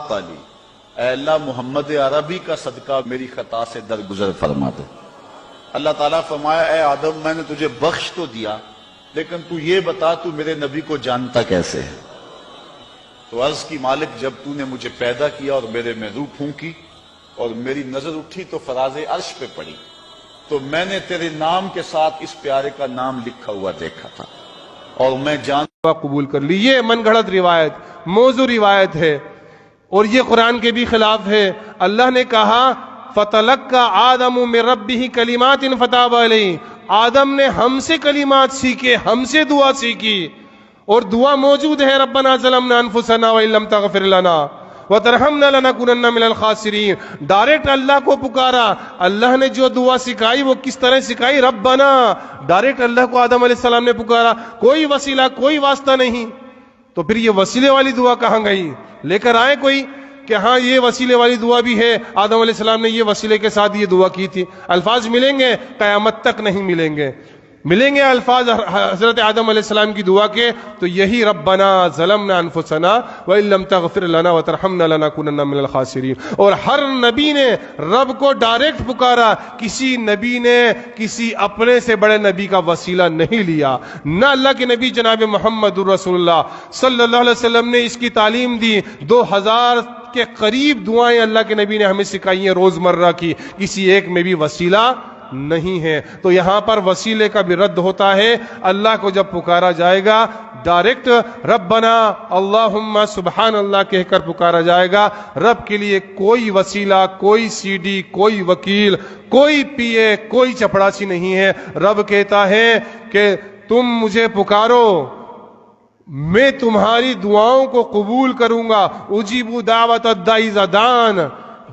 خطأ لی، اے اللہ محمد عربی کا صدقہ میری خطا سے درگزر فرما دے۔ اللہ تعالیٰ فرمایا اے آدم میں نے تجھے بخش تو دیا، لیکن تو یہ بتا تو میرے نبی کو جانتا کیسے ہے؟ تو عرض کی مالک جب تو نے مجھے پیدا کیا اور میرے میں روح پھونکی اور میری نظر اٹھی تو فراز عرش پہ پڑی، تو میں نے تیرے نام کے ساتھ اس پیارے کا نام لکھا ہوا دیکھا تھا اور میں قبول کر لی۔ یہ من گھڑت روایت، موضوع روایت ہے اور یہ قرآن کے بھی خلاف ہے۔ اللہ نے کہا فَتَلَقَّى آدَمُ مِن رَبِّهِ كَلِمَاتٍ فَتَابَ عَلَيْهِ، آدم نے ہم سے کلمات سیکھے، ہم سے دعا سیکھی، اور دعا موجود ہے ربنا ظلمنا انفسنا وَإِن لَمْ تَغْفِرْ لَنَا وَتَرْحَمْنَا لَنَكُونَنَّ مِنَ الْخَاسِرِينَ۔ ڈائریکٹ اللہ کو پکارا۔ اللہ نے جو دعا سکھائی وہ کس طرح سکھائی؟ ربنا، ڈائریکٹ اللہ کو آدم علیہ السلام نے پکارا، کوئی وسیلہ کوئی واسطہ نہیں۔ تو پھر یہ وسیلے والی دعا کہاں گئی؟ لے کر آئے کوئی کہ ہاں یہ وسیلے والی دعا بھی ہے، آدم علیہ السلام نے یہ وسیلے کے ساتھ یہ دعا کی تھی۔ الفاظ ملیں گے؟ قیامت تک نہیں ملیں گے۔ ملیں گے الفاظ حضرت آدم علیہ السلام کی دعا کے تو یہی ربنا ظلمنا انفسنا وَإِن لَمْ تَغْفِرْ لَنَا وَتَرْحَمْنَا لَنَكُونَنَّ مِنَ الْخَاسِرِينَ۔ اور ہر نبی نے رب کو ڈائریکٹ پکارا، کسی نبی نے کسی اپنے سے بڑے نبی کا وسیلہ نہیں لیا۔ نہ اللہ کے نبی جناب محمد رسول اللہ صلی اللہ علیہ وسلم نے اس کی تعلیم دی۔ 2000 کے قریب دعائیں اللہ کے نبی نے ہمیں سکھائی ہیں روزمرہ کی، کسی ایک میں بھی وسیلہ نہیں ہے۔ تو یہاں پر وسیلے کا بھی رد ہوتا ہے۔ اللہ کو جب پکارا جائے گا ڈائریکٹ ربنا اللہم سبحان اللہ کہہ کر پکارا جائے گا، رب کے لیے کوئی وسیلہ، کوئی سی ڈی، کوئی وکیل، کوئی پی اے، کوئی چپڑاسی نہیں ہے۔ رب کہتا ہے کہ تم مجھے پکارو، میں تمہاری دعاؤں کو قبول کروں گا۔ اجیب دعوت الداعی اذا دعان۔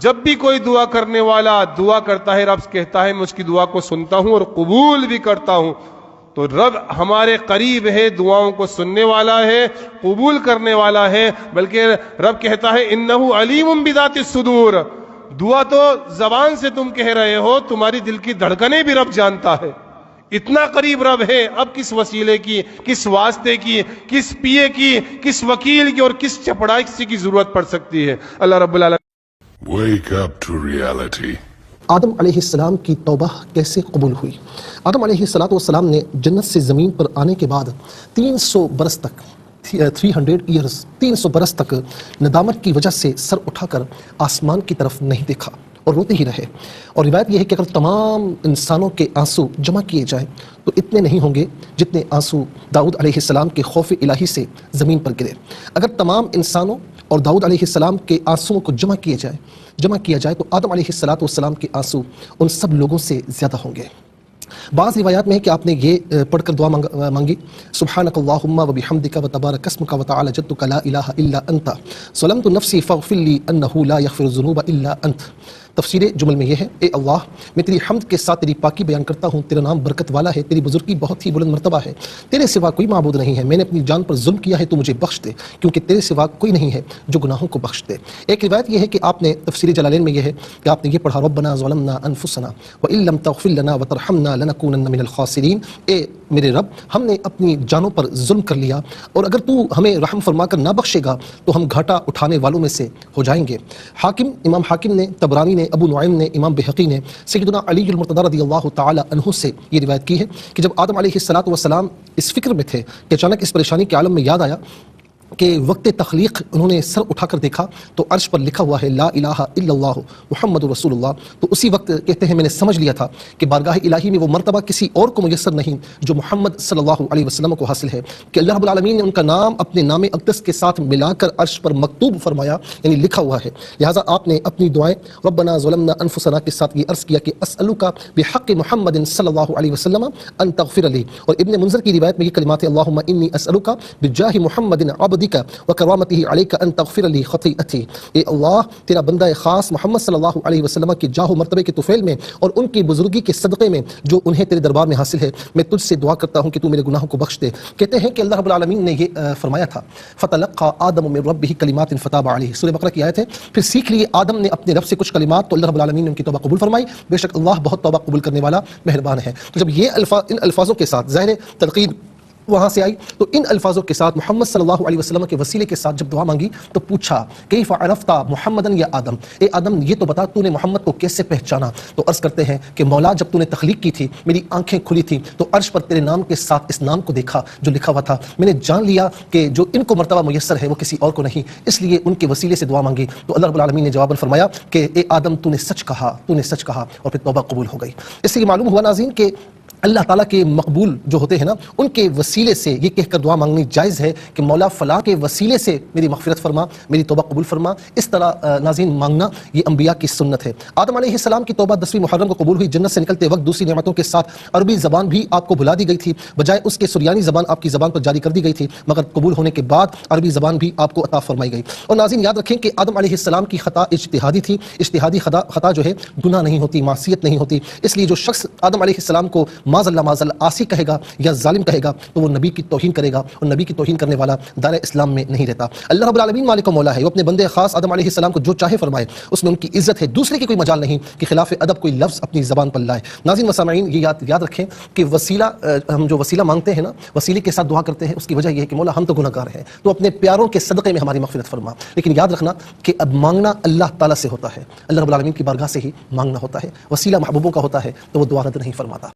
جب بھی کوئی دعا کرنے والا دعا کرتا ہے، رب کہتا ہے میں اس کی دعا کو سنتا ہوں اور قبول بھی کرتا ہوں۔ تو رب ہمارے قریب ہے، دعاؤں کو سننے والا ہے، قبول کرنے والا ہے، بلکہ رب کہتا ہے انہ علیم بذات الصدور۔ دعا تو زبان سے تم کہہ رہے ہو، تمہاری دل کی دھڑکنیں بھی رب جانتا ہے۔ اتنا قریب رب ہے۔ اب کس وسیلے کی، کس واسطے کی، کس پی اے کی، کس وکیل کی اور کس چپڑاسی کی ضرورت پڑ سکتی ہے؟ اللہ رب العالمین Wake up to reality. آدم علیہ السلام کی توبہ کیسے قبول ہوئی؟ آدم علیہ السلام نے جنت سے زمین پر آنے کے بعد 300 برس تک 300 برس تک ندامت کی وجہ سے سر اٹھا کر آسمان کی طرف نہیں دیکھا اور روتے ہی رہے۔ اور روایت یہ ہے کہ اگر تمام انسانوں کے آنسو جمع کیے جائیں تو اتنے نہیں ہوں گے جتنے آنسو داؤد علیہ السلام کے خوف الہی سے زمین پر گرے۔ اگر تمام انسانوں اور داؤد علیہ السلام کے آنسوؤں کو جمع کیا جائے تو آدم علیہ السلام کے آنسو ان سب لوگوں سے زیادہ ہوں گے۔ بعض روایات میں ہے کہ آپ نے یہ پڑھ کر دعا مانگی سبحانک اللہم و بحمدک و تبارک اسمک و تعالی جدک لا الہ الا انت ظلمت نفسی فاغفر لی انہ لا یغفر الذنوب الا انت۔ تفسیر جمل میں یہ ہے اے اللہ میں تیری حمد کے ساتھ تیری پاکی بیان کرتا ہوں، تیرا نام برکت والا ہے، تیری بزرگی بہت ہی بلند مرتبہ ہے، تیرے سوا کوئی معبود نہیں ہے، میں نے اپنی جان پر ظلم کیا ہے تو مجھے بخش دے کیونکہ تیرے سوا کوئی نہیں ہے جو گناہوں کو بخش دے۔ ایک روایت یہ ہے کہ آپ نے تفسیر جلالین میں یہ ہے کہ آپ نے یہ پڑھا ربنا ظلمنا انفسنا وان لم تغفر لنا وترحمنا لنکونن من الخاسرین۔ اے میرے رب ہم نے اپنی جانوں پر ظلم کر لیا اور اگر تو ہمیں رحم فرما کر نہ بخشے گا تو ہم گھاٹا اٹھانے والوں میں سے ہو جائیں گے۔ امام حاکم نے، طبرانی نے، ابو نعیم نے، امام بہقی نے سیدنا علی المرتضی رضی اللہ تعالی عنہ سے یہ روایت کی ہے کہ جب آدم علیہ السلام اس فکر میں تھے کہ اچانک اس پریشانی کے عالم میں یاد آیا کہ وقت تخلیق انہوں نے سر اٹھا کر دیکھا تو عرش پر لکھا ہوا ہے لا الہ الا اللہ محمد رسول اللہ، تو اسی وقت کہتے ہیں میں نے سمجھ لیا تھا کہ بارگاہ الہی میں وہ مرتبہ کسی اور کو میسر نہیں جو محمد صلی اللہ علیہ وسلم کو حاصل ہے، کہ اللہ رب العالمین نے ان کا نام اپنے نام اقدس کے ساتھ ملا کر عرش پر مکتوب فرمایا، یعنی لکھا ہوا ہے۔ لہٰذا آپ نے اپنی دعائیں ربنا ظلمنا انفسنا کے ساتھ یہ عرض کیا کہ اسألک بحق محمد صلی اللہ علیہ وسلم ان تغفر لی۔ اور ابن منذر کی روایت میں یہ کلمات ہیں اللہم انی اسألک بجاہ محمد عبدک وکرامتہ علیک ان تغفر لی خطیئتی۔ اے اللہ تیرا بندہ خاص محمد صلی اللہ علیہ وسلم کی جاہ و مرتبے کے طفیل میں اور ان کی بزرگی کے صدقے میں جو انہیں تیرے دربار میں حاصل ہے، میں تجھ سے دعا کرتا ہوں کہ تو میرے گناہوں کو بخش دے۔ کہتے ہیں کہ اللہ رب العالمین نے یہ فرمایا تھا فتلقى آدم من ربہ کلمات فتاب علیہ، سورہ بقرہ کی آیت ہے۔ پھر سیکھ لیے آدم نے اپنے رب سے کچھ کلمات تو اللہ رب العالمین نے ان کی توبہ قبول فرمائی، بے شک اللہ بہت توبہ قبول کرنے والا مہربان ہے۔ تو جب یہ ان الفاظوں کے ساتھ ظاہر تلقین وہاں سے آئی تو ان الفاظوں کے ساتھ محمد صلی اللہ علیہ وسلم کے وسیلے کے ساتھ جب دعا مانگی تو پوچھا کیف عرفت محمدن یا آدم، اے آدم یہ تو بتا تو نے محمد کو کیسے پہچانا؟ تو عرض کرتے ہیں کہ مولا جب تو نے تخلیق کی تھی میری آنکھیں کھلی تھی تو عرش پر تیرے نام کے ساتھ اس نام کو دیکھا جو لکھا ہوا تھا، میں نے جان لیا کہ جو ان کو مرتبہ میسر ہے وہ کسی اور کو نہیں، اس لیے ان کے وسیلے سے دعا مانگی۔ تو اللہ رب العالمین نے جواباً فرمایا کہ اے آدم تو نے سچ کہا، تو نے سچ کہا، اور پھر توبہ قبول ہو گئی۔ اس سے یہ معلوم ہوا ناظرین کہ اللہ تعالیٰ کے مقبول جو ہوتے ہیں نا ان کے وسیلے سے یہ کہہ کر دعا مانگنی جائز ہے کہ مولا فلاں کے وسیلے سے میری مغفرت فرما، میری توبہ قبول فرما۔ اس طرح ناظرین مانگنا یہ انبیاء کی سنت ہے۔ آدم علیہ السلام کی توبہ 10ویں محرم کو قبول ہوئی، جنت سے نکلتے وقت دوسری نعمتوں کے ساتھ عربی زبان بھی آپ کو بھلا دی گئی تھی، بجائے اس کے سریانی زبان آپ کی زبان پر جاری کر دی گئی تھی، مگر قبول ہونے کے بعد عربی زبان بھی آپ کو عطا فرمائی گئی۔ اور ناظرین یاد رکھیں کہ آدم علیہ السلام کی خطا اجتہادی تھی، اجتہادی خطا جو ہے گناہ نہیں ہوتی، معصیت نہیں ہوتی، اس لیے جو شخص آدم علیہ السلام کو معاذ اللہ عاصی کہے گا یا ظالم کہے گا تو وہ نبی کی توہین کرے گا، اور نبی کی توہین کرنے والا دار اسلام میں نہیں رہتا۔ اللہ رب العالمین مالک و مولا ہے، وہ اپنے بندے خاص آدم علیہ السلام کو جو چاہے فرمائے، اس میں ان کی عزت ہے، دوسرے کی کوئی مجال نہیں کہ خلاف ادب کوئی لفظ اپنی زبان پر لائے۔ ناظرین و سامعین یہ یاد رکھیں کہ وسیلہ ہم جو وسیلہ مانگتے ہیں نا، وسیلے کے ساتھ دعا کرتے ہیں، اس کی وجہ یہ ہے کہ مولا ہم تو گناہ گار ہیں، تو اپنے پیاروں کے صدقے میں ہماری مغفرت فرما۔ لیکن یاد رکھنا کہ اب مانگنا اللہ تعالیٰ سے ہوتا ہے، اللہ رب العالمین کی بارگاہ سے ہی مانگنا ہوتا ہے، وسیلہ محبوبوں کا ہوتا ہے تو وہ دعا رد نہیں فرماتا۔